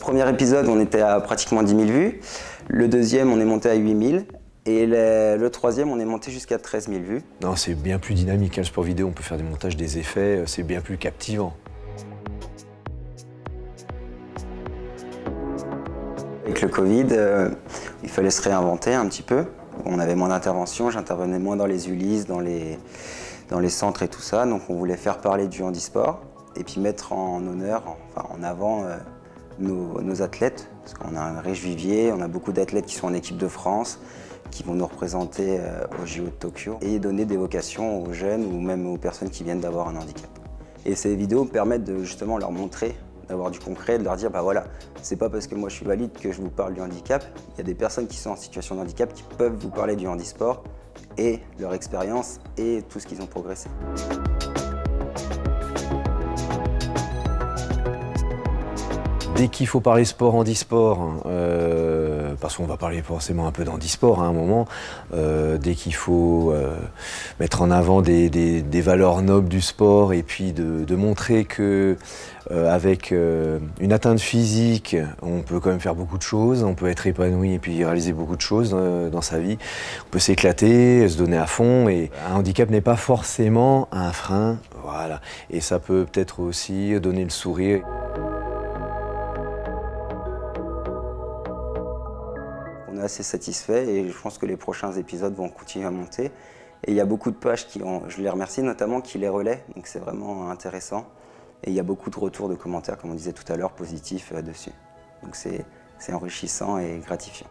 Premier épisode, on était à pratiquement 10 000 vues. Le deuxième, on est monté à 8 000. Et le troisième, on est monté jusqu'à 13 000 vues. Non, c'est bien plus dynamique, hein, le sport vidéo, on peut faire des montages, des effets, c'est bien plus captivant. Avec le Covid, il fallait se réinventer un petit peu. On avait moins d'interventions, j'intervenais moins dans les Ulysses, dans les centres et tout ça. Donc on voulait faire parler du handisport et puis mettre en honneur, enfin en avant nos athlètes. Parce qu'on a un riche vivier, on a beaucoup d'athlètes qui sont en équipe de France, qui vont nous représenter au JO de Tokyo. Et donner des vocations aux jeunes ou même aux personnes qui viennent d'avoir un handicap. Et ces vidéos permettent de justement leur montrer, d'avoir du concret, de leur dire bah voilà, c'est pas parce que moi je suis valide que je vous parle du handicap. Il y a des personnes qui sont en situation de handicap qui peuvent vous parler du handisport et leur expérience et tout ce qu'ils ont progressé. Dès qu'il faut parler sport, handisport, parce qu'on va parler forcément un peu d'handisport à un moment, dès qu'il faut mettre en avant des valeurs nobles du sport et puis de montrer que avec une atteinte physique, on peut quand même faire beaucoup de choses, on peut être épanoui et puis réaliser beaucoup de choses dans sa vie. On peut s'éclater, se donner à fond et un handicap n'est pas forcément un frein, voilà. Et ça peut peut-être aussi donner le sourire. On est assez satisfait et je pense que les prochains épisodes vont continuer à monter. Et il y a beaucoup de pages je les remercie notamment, qui les relaient, donc c'est vraiment intéressant. Et il y a beaucoup de retours, de commentaires, comme on disait tout à l'heure, positifs dessus. Donc c'est enrichissant et gratifiant.